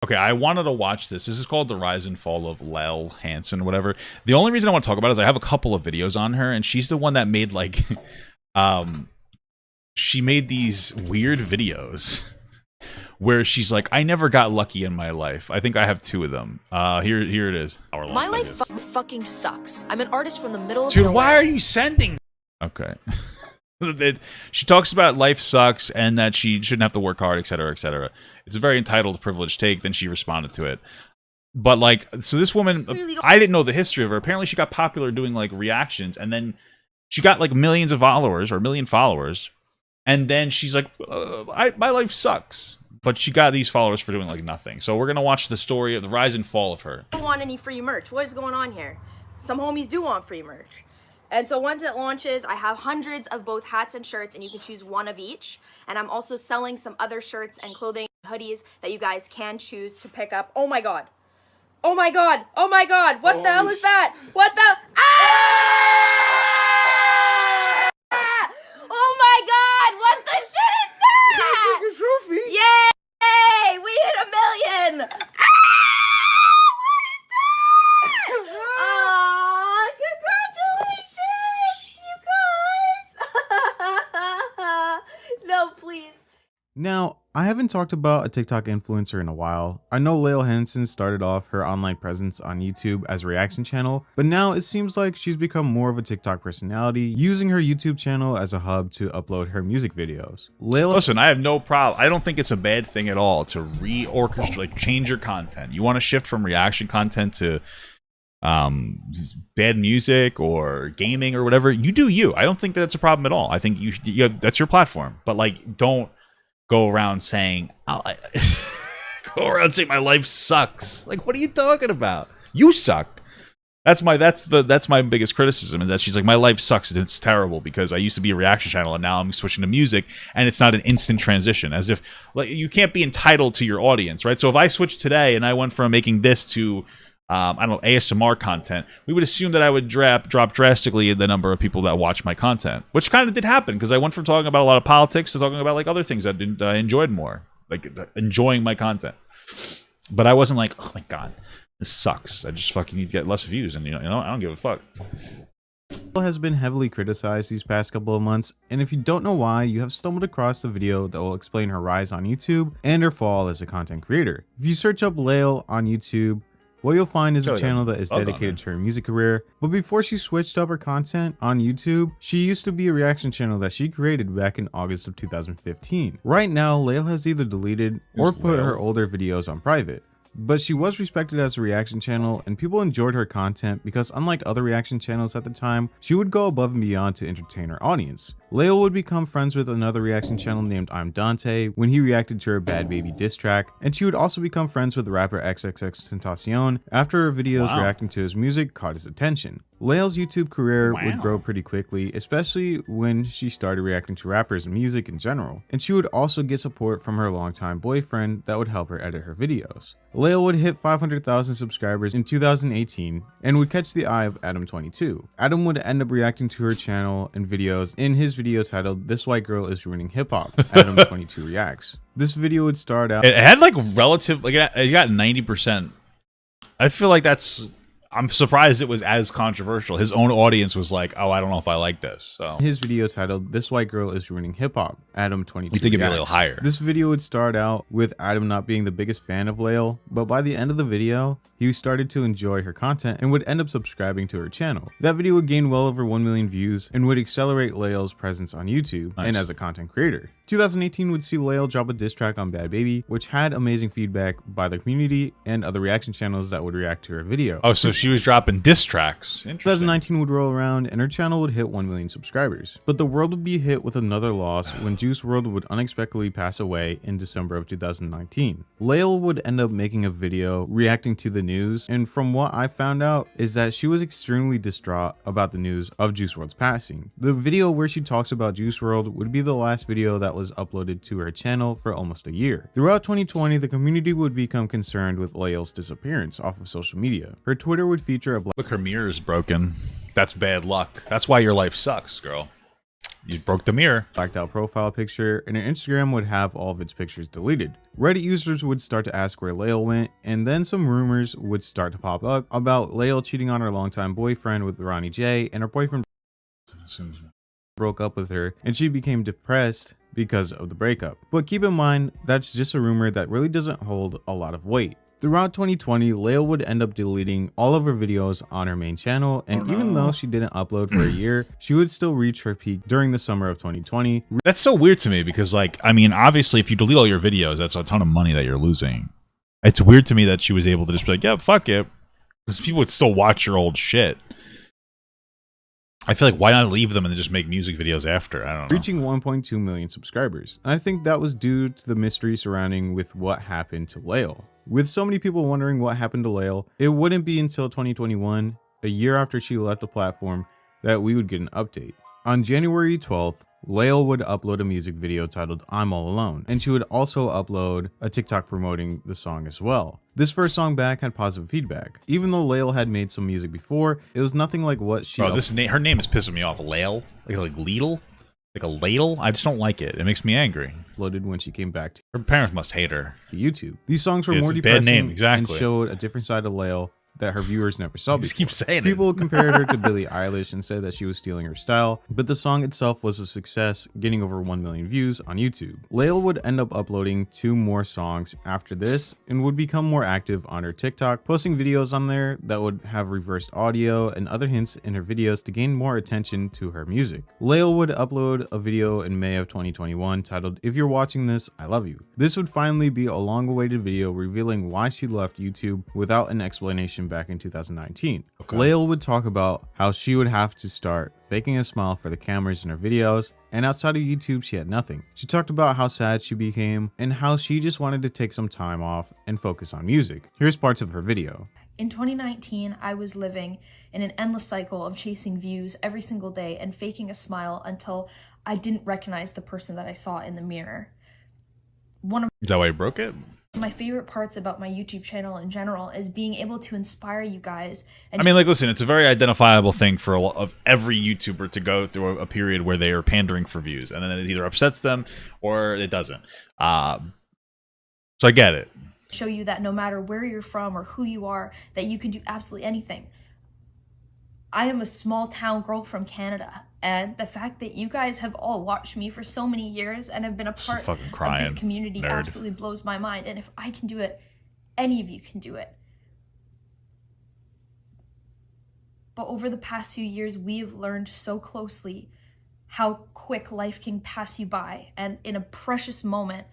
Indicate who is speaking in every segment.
Speaker 1: Okay, I wanted to watch this. This is called The Rise and Fall of Lael Hansen, whatever. The only reason I want to talk about it is I have a couple of videos on her, and she's the one that made, like, she made these weird videos where she's like, I never got lucky in my life. I think I have 2 of them. Here it is.
Speaker 2: My life fucking sucks. I'm an artist from the middle of
Speaker 1: Dude,
Speaker 2: nowhere.
Speaker 1: why are you sending? Okay. She talks about life sucks and that she shouldn't have to work hard, etc., etc. It's a very entitled, privileged take. Then she responded to it. But, like, so this woman, I didn't know the history of her. Apparently she got popular doing, like, reactions, and then she got, like, millions of followers, or a million followers, and then she's like, my life sucks. But she got these followers for doing, like, nothing. So we're going to watch the story of the rise and fall of her.
Speaker 3: I don't want any free merch. What is going on here? Some homies do want free merch. And so once it launches, I have hundreds of both hats and shirts, and you can choose one of each. And I'm also selling some other shirts and clothing, hoodies that you guys can choose to pick up. Oh my god. Oh my god. Oh my god. What the hell is that? What the? Ah! Oh my god. What the shit is that?
Speaker 4: Your trophy.
Speaker 3: Yay! We hit 1 million. No, please.
Speaker 4: Now, I haven't talked about a TikTok influencer in a while. I know Lael Hansen started off her online presence on YouTube as a reaction channel, but now it seems like she's become more of a TikTok personality, using her YouTube channel as a hub to upload her music videos.
Speaker 1: Listen, I have no problem. I don't think it's a bad thing at all to reorchestrate, like, change your content. You want to shift from reaction content to bad music or gaming or whatever, you do you. I don't think that's a problem at all. I think you have, that's your platform. But, like, don't go around saying my life sucks. Like, what are you talking about? You suck. That's my biggest criticism, is that she's like, my life sucks and it's terrible because I used to be a reaction channel and now I'm switching to music, and it's not an instant transition. As if, like, you can't be entitled to your audience, right? So if I switched today and I went from making this to I don't know, ASMR content, we would assume that I would drop drastically in the number of people that watch my content, which kind of did happen because I went from talking about a lot of politics to talking about, like, other things that I enjoyed more, like enjoying my content. But I wasn't like, oh my god, this sucks. I just fucking need to get less views, and you know, I don't give a fuck.
Speaker 4: Has been heavily criticized these past couple of months, and if you don't know why, you have stumbled across the video that will explain her rise on YouTube and her fall as a content creator. If you search up Lael on YouTube, what you'll find is a channel that is dedicated to her music career. But before she switched up her content on YouTube, she used to be a reaction channel that she created back in August of 2015. Right now, Lael has either deleted or put her older videos on private. But she was respected as a reaction channel, and people enjoyed her content because, unlike other reaction channels at the time, she would go above and beyond to entertain her audience. Lael would become friends with another reaction channel named I'm Dante when he reacted to her Bad Baby diss track, and she would also become friends with rapper XXXTentacion after her videos reacting to his music caught his attention. Lael's YouTube career would grow pretty quickly, especially when she started reacting to rappers and music in general, and she would also get support from her longtime boyfriend that would help her edit her videos. Lael would hit 500,000 subscribers in 2018 and would catch the eye of Adam22. Adam would end up reacting to her channel and videos in his video titled "This White Girl is Ruining Hip Hop." Adam22 reacts. This video would start out.
Speaker 1: It had, like, relative, like, it got 90%. I feel like that's. I'm surprised it was as controversial. His own audience was like, oh, I don't know if I like this. So
Speaker 4: his video titled "This White Girl is Ruining Hip Hop." Adam22.
Speaker 1: You think it'd be a little higher.
Speaker 4: This video would start out with Adam not being the biggest fan of Lael, but by the end of the video, he started to enjoy her content and would end up subscribing to her channel. That video would gain well over 1 million views and would accelerate Lael's presence on YouTube and as a content creator. 2018 would see Lael drop a diss track on Bad Baby, which had amazing feedback by the community and other reaction channels that would react to her video.
Speaker 1: Oh, so she was dropping diss tracks. Interesting.
Speaker 4: 2019 would roll around and her channel would hit 1 million subscribers. But the world would be hit with another loss when Juice WRLD would unexpectedly pass away in December of 2019. Lael would end up making a video reacting to the news, and from what I found out is that she was extremely distraught about the news of Juice WRLD's passing. The video where she talks about Juice WRLD would be the last video that was uploaded to her channel for almost a year. Throughout 2020, the community would become concerned with Lael's disappearance off of social media. Her Twitter would feature a
Speaker 1: look, her mirror is broken. That's bad luck. That's why your life sucks, girl. You broke the mirror.
Speaker 4: Blacked out profile picture, and her Instagram would have all of its pictures deleted. Reddit users would start to ask where Lael went, and then some rumors would start to pop up about Lael cheating on her longtime boyfriend with Ronnie J, and her boyfriend broke up with her, and she became depressed because of the breakup. But keep in mind, that's just a rumor that really doesn't hold a lot of weight. Throughout 2020, Lael would end up deleting all of her videos on her main channel, and even though she didn't upload for a year, she would still reach her peak during the summer of 2020.
Speaker 1: That's so weird to me because, like, I mean, obviously, if you delete all your videos, that's a ton of money that you're losing. It's weird to me that she was able to just be like, yeah, fuck it. Because people would still watch your old shit. I feel like, why not leave them and then just make music videos after? I don't know.
Speaker 4: Reaching 1.2 million subscribers. I think that was due to the mystery surrounding with what happened to Lael. With so many people wondering what happened to Lael, it wouldn't be until 2021, a year after she left the platform, that we would get an update. On January 12th, Lael would upload a music video titled I'm All Alone, and she would also upload a TikTok promoting the song as well. This first song back had positive feedback. Even though Lael had made some music before, it was nothing like what she...
Speaker 1: Bro, her name is pissing me off. Lael? Like Lidl? Like a ladle? I just don't like it. It makes me angry.
Speaker 4: Uploaded when she came back to
Speaker 1: her parents must hate her.
Speaker 4: YouTube. These songs were
Speaker 1: Yeah,
Speaker 4: more
Speaker 1: it's a bad
Speaker 4: depressing
Speaker 1: name, exactly.
Speaker 4: and showed a different side of Lael that her viewers never saw before.
Speaker 1: Just keep saying
Speaker 4: People compared her to Billie Eilish and said that she was stealing her style, but the song itself was a success, getting over 1 million views on YouTube. Lael would end up uploading 2 more songs after this and would become more active on her TikTok, posting videos on there that would have reversed audio and other hints in her videos to gain more attention to her music. Lael would upload a video in May of 2021 titled If You're Watching This, I Love You. This would finally be a long-awaited video revealing why she left YouTube without an explanation back in 2019.
Speaker 1: Okay.
Speaker 4: Lael would talk about how she would have to start faking a smile for the cameras in her videos, and outside of YouTube she had nothing. She talked about how sad she became and how she just wanted to take some time off and focus on music. Here's parts of her video.
Speaker 5: In 2019, I was living in an endless cycle of chasing views every single day and faking a smile until I didn't recognize the person that I saw in the mirror. One of
Speaker 1: Is that why you broke it?
Speaker 5: my favorite parts about my YouTube channel in general is being able to inspire you guys. And
Speaker 1: I mean, like, listen, it's a very identifiable thing for of every YouTuber to go through a period where they are pandering for views, and then it either upsets them or it doesn't. So I get it.
Speaker 5: show you that no matter where you're from or who you are, that you can do absolutely anything. I am a small town girl from Canada, and the fact that you guys have all watched me for so many years and have been a part of this community absolutely blows my mind. And if I can do it, any of you can do it. But over the past few years, we've learned so closely how quick life can pass you by, and in a precious moment.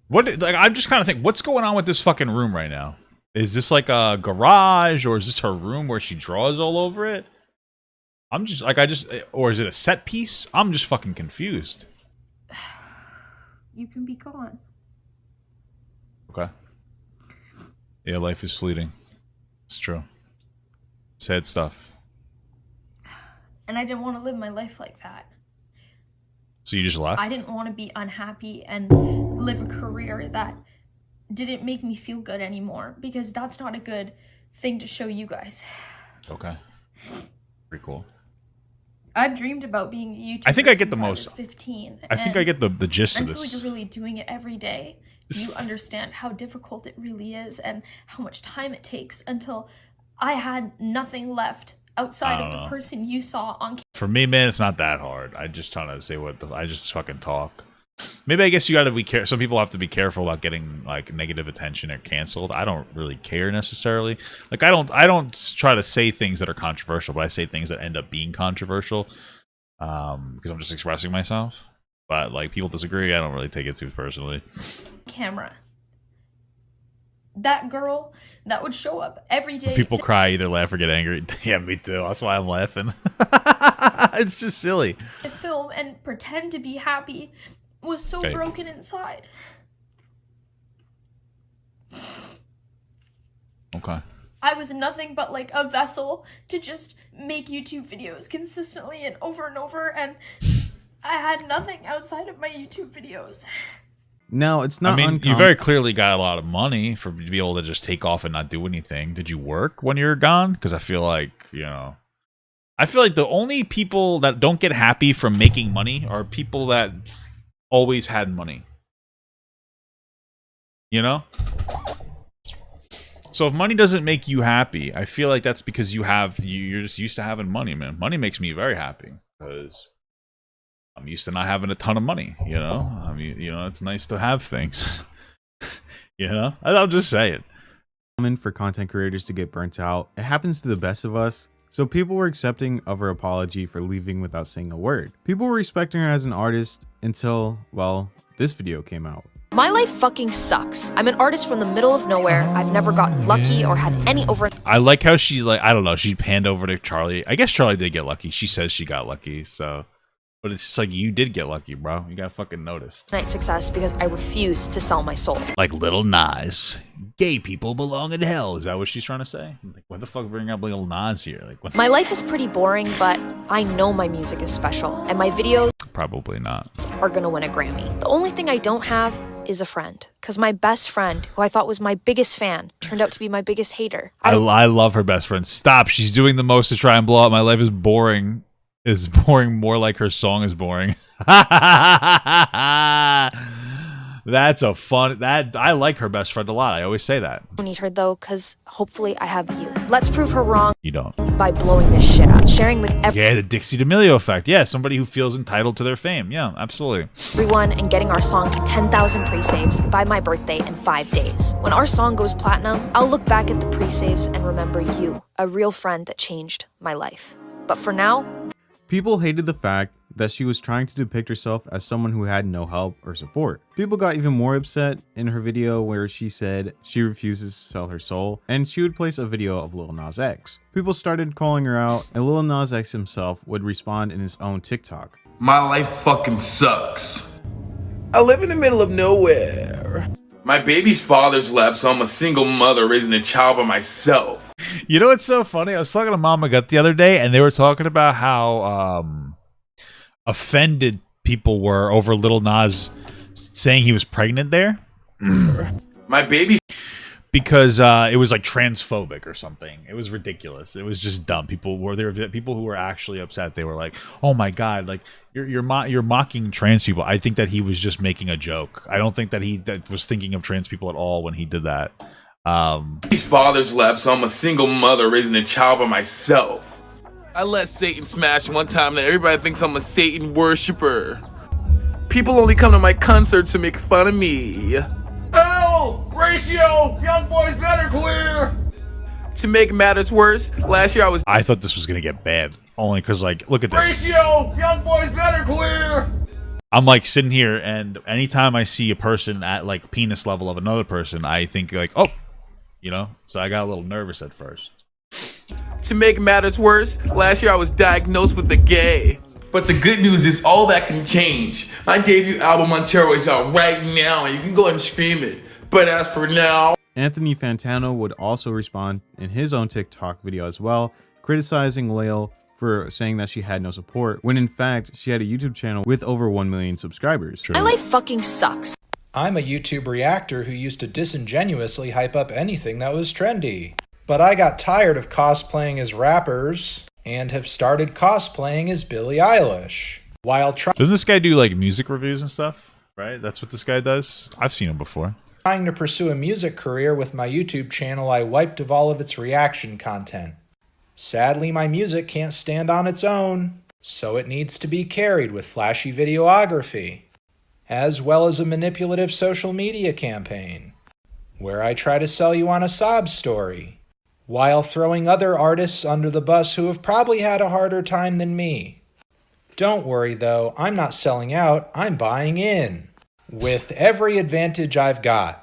Speaker 1: Like, I'm just kind of thinking, what's going on with this fucking room right now? Is this like a garage, or is this her room where she draws all over it? I'm just like, or is it a set piece? I'm just fucking confused.
Speaker 5: You can be gone.
Speaker 1: Okay. Yeah, life is fleeting. It's true. Sad stuff.
Speaker 5: And I didn't want to live my life like that.
Speaker 1: So you just left?
Speaker 5: I didn't want to be unhappy and live a career that didn't make me feel good anymore, because that's not a good thing to show you guys.
Speaker 1: Okay. Pretty cool.
Speaker 5: I've dreamed about being a YouTuber.
Speaker 1: I think I get the
Speaker 5: since
Speaker 1: most.
Speaker 5: I was 15.
Speaker 1: I think I get the gist of
Speaker 5: until
Speaker 1: this.
Speaker 5: you're really doing it every day, you understand how difficult it really is and how much time it takes, until I had nothing left outside of the person you saw on camera.
Speaker 1: For me, man, it's not that hard. I just trying to say I just fucking talk. Maybe I guess you got to be careful. Some people have to be careful about getting like negative attention or canceled. I don't really care necessarily. Like I don't try to say things that are controversial, but I say things that end up being controversial because I'm just expressing myself. But like people disagree, I don't really take it too personally.
Speaker 5: Camera. That girl that would show up every day.
Speaker 1: People cry, either laugh or get angry. Yeah, me too. That's why I'm laughing. It's just silly.
Speaker 5: To film and pretend to be happy was so broken inside.
Speaker 1: Okay.
Speaker 5: I was nothing but like a vessel to just make YouTube videos consistently and over, and I had nothing outside of my YouTube videos.
Speaker 4: Now, it's not
Speaker 1: I mean, you very clearly got a lot of money to be able to just take off and not do anything. Did you work when you were gone? Because I feel like, you know, I feel like the only people that don't get happy from making money are people that always had money. You know? So if money doesn't make you happy, I feel like that's because you're just used to having money, man. Money makes me very happy because I'm used to not having a ton of money, you know? I mean, you know, it's nice to have things. You know? I'll just say it.
Speaker 4: Common for content creators to get burnt out. It happens to the best of us. So people were accepting of her apology for leaving without saying a word. People were respecting her as an artist until, well, this video came out.
Speaker 2: My life fucking sucks. I'm an artist from the middle of nowhere. I've never gotten lucky or had any over.
Speaker 1: I like how she, like, I don't know, she panned over to Charlie. I guess Charlie did get lucky. She says she got lucky, so. But it's just like, you did get lucky, bro. You got fucking noticed.
Speaker 2: Night success because I refuse to sell my soul.
Speaker 1: Like Little Nas. Gay people belong in hell. Is that what she's trying to say? Like, what the fuck bring up Little Nas here? Like, what?
Speaker 2: My life is pretty boring, but I know my music is special, and my videos
Speaker 1: Probably not.
Speaker 2: are gonna win a Grammy. The only thing I don't have is a friend, because my best friend, who I thought was my biggest fan, turned out to be my biggest hater.
Speaker 1: I love her best friend. Stop. She's doing the most to try and blow up. My life is boring. Is boring more like her song is boring. That's a fun. That I like her best friend a lot. I always say that.
Speaker 2: I don't need her though, because hopefully I have you. Let's prove her wrong.
Speaker 1: You don't.
Speaker 2: By blowing this shit up, sharing with
Speaker 1: Yeah, the Dixie D'Amelio effect. Yeah, somebody who feels entitled to their fame. Yeah, absolutely.
Speaker 2: everyone, and getting our song to 10,000 pre-saves by my birthday in 5 days. When our song goes platinum, I'll look back at the pre-saves and remember you, a real friend that changed my life. But for now,
Speaker 4: People hated the fact that she was trying to depict herself as someone who had no help or support. People got even more upset in her video where she said she refuses to sell her soul, and she would place a video of Lil Nas X. People started calling her out, and Lil Nas X himself would respond in his own TikTok.
Speaker 6: My life fucking sucks. I live in the middle of nowhere. My baby's father's left, so I'm a single mother raising a child by myself.
Speaker 1: You know what's so funny? I was talking to Mama Gut the other day, and they were talking about how offended people were over Lil Nas saying he was pregnant there.
Speaker 6: My baby.
Speaker 1: Because it was like transphobic or something. It was ridiculous. It was just dumb. People who were actually upset. They were like, "Oh my god, like you're mocking trans people." I think that he was just making a joke. I don't think that he was thinking of trans people at all when he did that.
Speaker 6: His father's left, so I'm a single mother raising a child by myself. I let Satan smash one time that everybody thinks I'm a Satan worshiper. People only come to my concerts to make fun of me. Ratio, young boys better clear. To make matters worse, last year
Speaker 1: I thought this was gonna get bad, only because like, look at this.
Speaker 6: Ratio, young boys better clear.
Speaker 1: I'm like sitting here, and anytime I see a person at like penis level of another person, I think like, oh, you know. So I got a little nervous at first.
Speaker 6: To make matters worse, last year I was diagnosed with a gay. But the good news is all that can change. My debut album Montero is out right now, and you can go and stream it. But as for now...
Speaker 4: Anthony Fantano would also respond in his own TikTok video as well, criticizing Lael for saying that she had no support, when in fact, she had a YouTube channel with over 1 million subscribers.
Speaker 2: my life fucking sucks.
Speaker 7: I'm a YouTube reactor who used to disingenuously hype up anything that was trendy. But I got tired of cosplaying as rappers and have started cosplaying as Billie Eilish. While
Speaker 1: Doesn't this guy do like music reviews and stuff? Right? That's what this guy does? I've seen him before.
Speaker 7: trying to pursue a music career with my YouTube channel, I wiped of all of its reaction content. Sadly, my music can't stand on its own, so it needs to be carried with flashy videography, as well as a manipulative social media campaign, where I try to sell you on a sob story, while throwing other artists under the bus who have probably had a harder time than me. Don't worry though, I'm not selling out, I'm buying in, with every advantage I've got.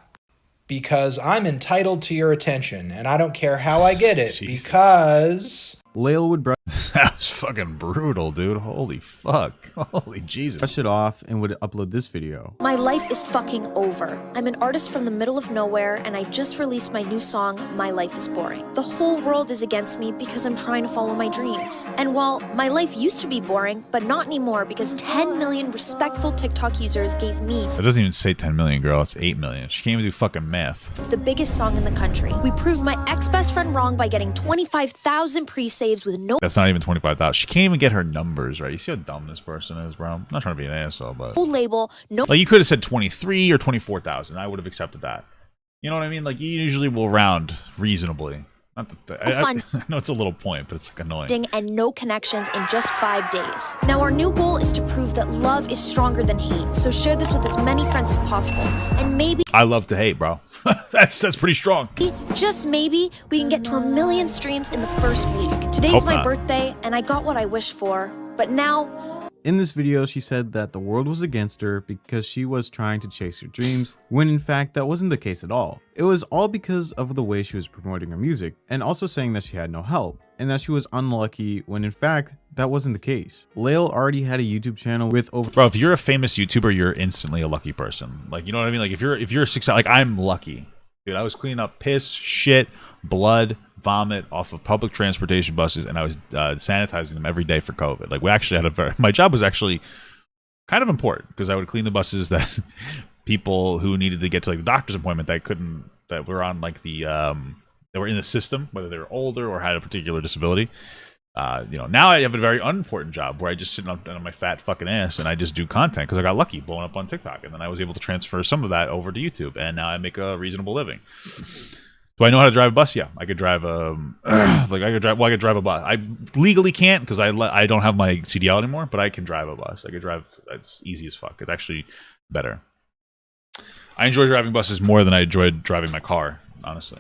Speaker 7: Because I'm entitled to your attention, and I don't care how I get it,
Speaker 1: Jesus.
Speaker 4: Because Lael would
Speaker 1: That was fucking brutal, dude. Holy fuck. Holy Jesus.
Speaker 4: brush it off and would upload this video.
Speaker 2: My life is fucking over. I'm an artist from the middle of nowhere, and I just released my new song, My Life is Boring. The whole world is against me because I'm trying to follow my dreams. And while my life used to be boring, but not anymore because 10 million respectful TikTok users gave me
Speaker 1: It doesn't even say 10 million, girl. It's 8 million. She can't even do fucking math.
Speaker 2: the biggest song in the country. We proved my ex-best friend wrong by getting 25,000 pre-saves slaves with no
Speaker 1: That's not even 25,000. She can't even get her numbers right. You see how dumb this person is, bro? I'm not trying to be an asshole, but
Speaker 2: label, no
Speaker 1: like you could have said 23 or 24,000. I would have accepted that. You know what I mean? Like you usually will round reasonably. Not that, I know it's a little point, but it's like annoying.
Speaker 2: and no connections in just 5 days. Now our new goal is to prove that love is stronger than hate. So share this with as many friends as possible. And maybe
Speaker 1: I love to hate, bro. that's pretty strong.
Speaker 2: just maybe we can get to 1 million streams in the first week. Today's
Speaker 1: Hope
Speaker 2: my
Speaker 1: not.
Speaker 2: birthday and I got what I wished for. But now
Speaker 4: In this video, she said that the world was against her because she was trying to chase her dreams, when in fact that wasn't the case at all. It was all because of the way she was promoting her music, and also saying that she had no help, and that she was unlucky when in fact that wasn't the case. Lael already had a YouTube channel with over—
Speaker 1: Bro, if you're a famous YouTuber, you're instantly a lucky person. Like, you know what I mean? Like if you're successful, like I'm lucky. Dude, I was cleaning up piss, shit, blood, vomit off of public transportation buses, and I was sanitizing them every day for COVID. Like we actually had my job was actually kind of important because I would clean the buses that people who needed to get to like the doctor's appointment that were on like the that were in the system, whether they were older or had a particular disability. You know, now I have a very unimportant job where I just sit on my fat fucking ass and I just do content because I got lucky blowing up on TikTok, and then I was able to transfer some of that over to YouTube, and now I make a reasonable living. Do I know how to drive a bus? Yeah, I could drive a I could drive a bus. I legally can't because I don't have my CDL anymore, but I can drive a bus. I could drive. It's easy as fuck. It's actually better. I enjoy driving buses more than I enjoyed driving my car, honestly.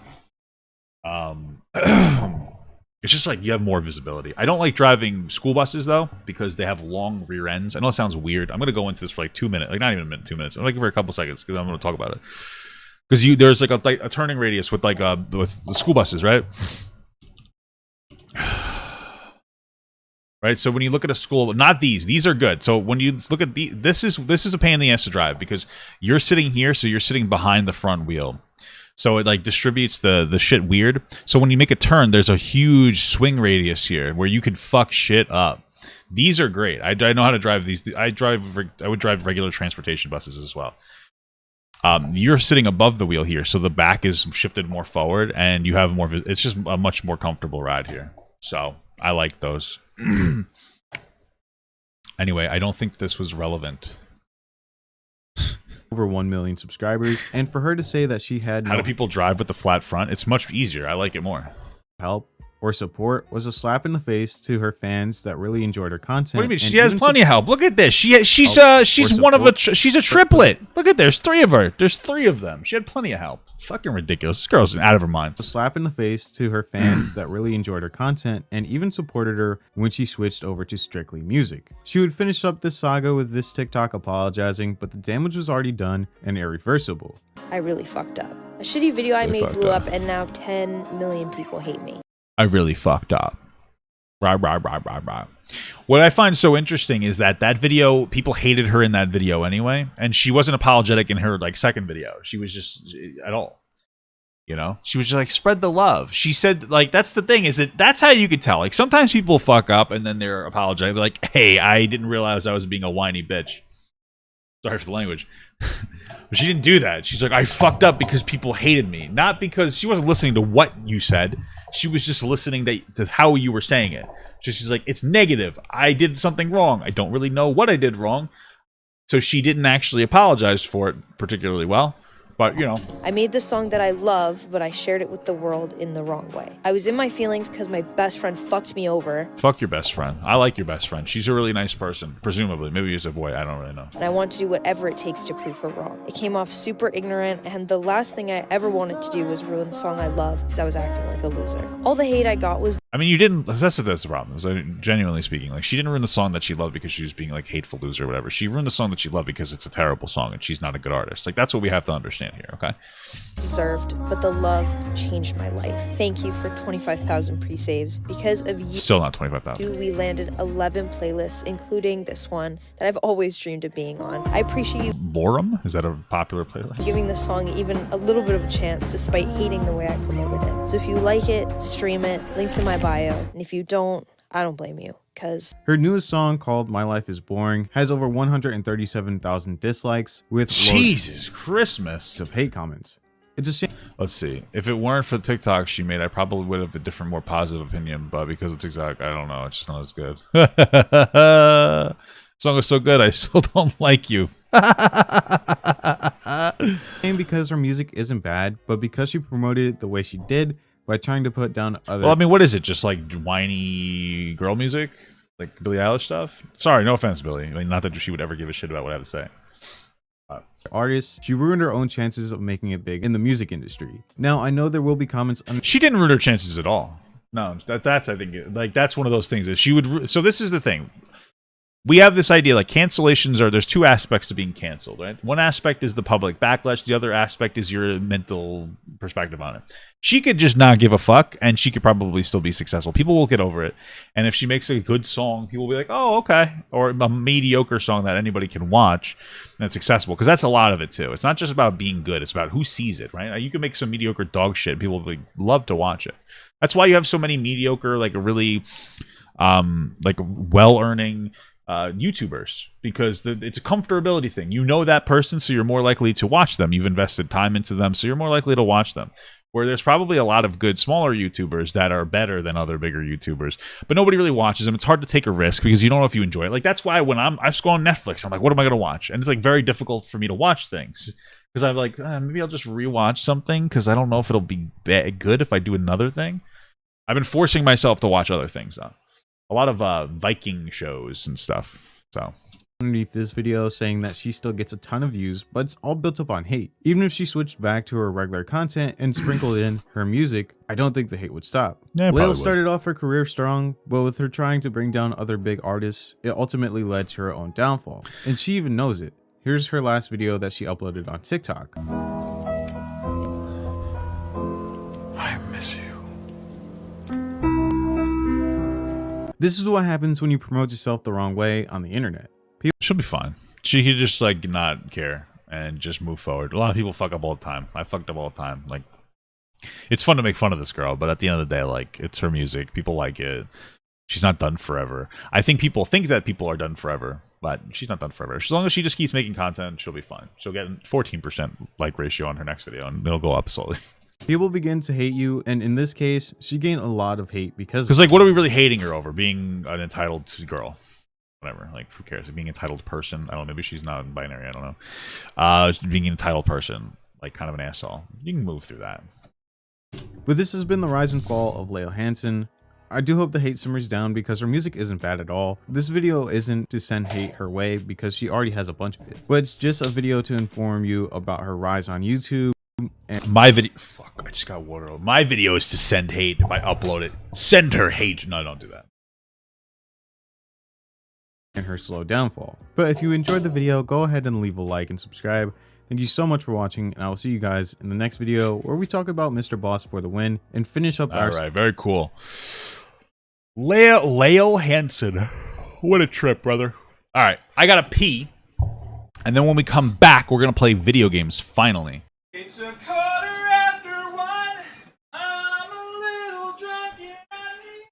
Speaker 1: It's just like you have more visibility. I don't like driving school buses though because they have long rear ends. I know it sounds weird. I'm gonna go into this for like 2 minutes, like not even a minute, 2 minutes. I'm like for a couple seconds because I'm gonna talk about it. Because there's like a turning radius with like with the school buses, right? Right. So when you look at a school, not these are good. So when you look at this is a pain in the ass to drive because you're sitting here, so you're sitting behind the front wheel. So it like distributes the shit weird. So when you make a turn, there's a huge swing radius here where you could fuck shit up. These are great. I know how to drive these. I would drive regular transportation buses as well. You're sitting above the wheel here, so the back is shifted more forward, and you have more. It's just a much more comfortable ride here. So I like those. Anyway, I don't think this was relevant.
Speaker 4: over 1 million subscribers, and for her to say that she had
Speaker 1: How do people drive with the flat front? It's much easier. I like it more.
Speaker 4: help or support was a slap in the face to her fans that really enjoyed her content.
Speaker 1: What do you mean?
Speaker 4: and
Speaker 1: She has
Speaker 4: even
Speaker 1: plenty of help. Look at this. She's one of she's a triplet. Look at there's 3 of her. There's 3 of them. She had plenty of help. Fucking ridiculous. This girl's out of her mind.
Speaker 4: a slap in the face to her fans that really enjoyed her content and even supported her when she switched over to strictly music. She would finish up this saga with this TikTok apologizing, but the damage was already done and irreversible.
Speaker 8: I really fucked up. A shitty video I made blew up and now 10 million people hate me.
Speaker 1: I really fucked up. Rah, rah, rah, rah, rah. What I find so interesting is that video, people hated her in that video anyway, and she wasn't apologetic in her like second video. She was just at all. You know, she was just like, spread the love. She said, like, that's the thing, is that's how you could tell. Like, sometimes people fuck up and then they're apologetic. They're like, hey, I didn't realize I was being a whiny bitch. Sorry for the language. But she didn't do that. She's like, I fucked up because people hated me. Not because she wasn't listening to what you said. She was just listening to how you were saying it. So she's like, it's negative. I did something wrong. I don't really know what I did wrong. So she didn't actually apologize for it particularly well. But, you know.
Speaker 8: I made this song that I love, but I shared it with the world in the wrong way. I was in my feelings because my best friend fucked me over.
Speaker 1: Fuck your best friend. I like your best friend. She's a really nice person. Presumably. Maybe he's a boy. I don't really know.
Speaker 8: And I want to do whatever it takes to prove her wrong. It came off super ignorant, and the last thing I ever wanted to do was ruin the song I love because I was acting like a loser. All the hate I got was...
Speaker 1: I mean, you didn't... That's the problem. So, genuinely speaking. Like, she didn't ruin the song that she loved because she was being, like, hateful loser or whatever. She ruined the song that she loved because it's a terrible song and she's not a good artist. Like, that's what we have to understand here, okay?
Speaker 8: deserved, but the love changed my life. Thank you for 25,000 pre-saves. Because of you,
Speaker 1: still not 25,000.
Speaker 8: we landed 11 playlists, including this one that I've always dreamed of being on. I appreciate you
Speaker 1: Lorem? Is that a popular playlist?
Speaker 8: giving this song even a little bit of a chance despite hating the way I promoted it. So if you like it, stream it, links in my bio, and if you don't, I don't blame you.
Speaker 4: Her newest song, called My Life is Boring, has over 137,000 dislikes with
Speaker 1: Jesus Christmas
Speaker 4: of hate comments. It's a shame.
Speaker 1: Let's see. If it weren't for the TikTok she made, I probably would have a different, more positive opinion. But because it's TikTok, I don't know. It's just not as good. Song is so good, I still don't like you.
Speaker 4: And because her music isn't bad, but because she promoted it the way she did by trying to put down other.
Speaker 1: Well, I mean, what is it? Just like whiny girl music, like Billie Eilish stuff. Sorry, no offense, Billie. I mean, not that she would ever give a shit about what I have to say.
Speaker 4: Artists, she ruined her own chances of making it big in the music industry. Now, I know there will be comments on.
Speaker 1: She didn't ruin her chances at all. No, that's I think like that's one of those things that she would. So this is the thing. We have this idea like cancellations are, there's two aspects to being canceled, right? One aspect is the public backlash. The other aspect is your mental perspective on it. She could just not give a fuck and she could probably still be successful. People will get over it. And if she makes a good song, people will be like, oh, okay. Or a mediocre song that anybody can watch that's accessible. Because that's a lot of it too. It's not just about being good. It's about who sees it, right? You can make some mediocre dog shit. People will love to watch it. That's why you have so many mediocre, like really like well-earning YouTubers, because it's a comfortability thing. You know that person, so you're more likely to watch them. You've invested time into them, so you're more likely to watch them. Where there's probably a lot of good smaller YouTubers that are better than other bigger YouTubers, but nobody really watches them. It's hard to take a risk because you don't know if you enjoy it. Like that's why when I scroll on Netflix, I'm like, what am I going to watch? And it's like very difficult for me to watch things because I'm like, maybe I'll just rewatch something because I don't know if it'll be good if I do another thing. I've been forcing myself to watch other things though. A lot of Viking shows and stuff. So
Speaker 4: underneath this video saying that she still gets a ton of views, but it's all built up on hate. Even if she switched back to her regular content and sprinkled in her music, I don't think the hate would stop.
Speaker 1: Yeah,
Speaker 4: Lael started off her career strong, but with her trying to bring down other big artists, it ultimately led to her own downfall. And she even knows it. Here's her last video that she uploaded on TikTok.
Speaker 6: I miss you.
Speaker 4: This is what happens when you promote yourself the wrong way on the internet.
Speaker 1: She'll be fine. She could just like not care and just move forward. A lot of people fuck up all the time. I fucked up all the time. Like, it's fun to make fun of this girl, but at the end of the day, like, it's her music. People like it. She's not done forever. I think people think that people are done forever, but she's not done forever. As long as she just keeps making content, she'll be fine. She'll get 14% like ratio on her next video, and it'll go up slowly.
Speaker 4: People begin to hate you, and in this case, she gained a lot of hate because
Speaker 1: like, what are we really hating her over? Being an entitled girl. Whatever, like, who cares? Being an entitled person. I don't know, maybe she's not binary, I don't know. Being an entitled person, like kind of an asshole. You can move through that.
Speaker 4: But this has been the rise and fall of Lael Hansen. I do hope the hate simmers down because her music isn't bad at all. This video isn't to send hate her way because she already has a bunch of it. But it's just a video to inform you about her rise on YouTube. And
Speaker 1: my video, fuck, I just got water. My video is to send hate if I upload it. Send her hate. No, don't do that.
Speaker 4: And her slow downfall. But if you enjoyed the video, go ahead and leave a like and subscribe. Thank you so much for watching, and I will see you guys in the next video where we talk about Mr. Boss for the win and finish up our...
Speaker 1: Alright, very cool. Lael Hansen. What a trip, brother. Alright, I gotta pee. And then when we come back, we're gonna play video games, finally.
Speaker 9: It's 1:15.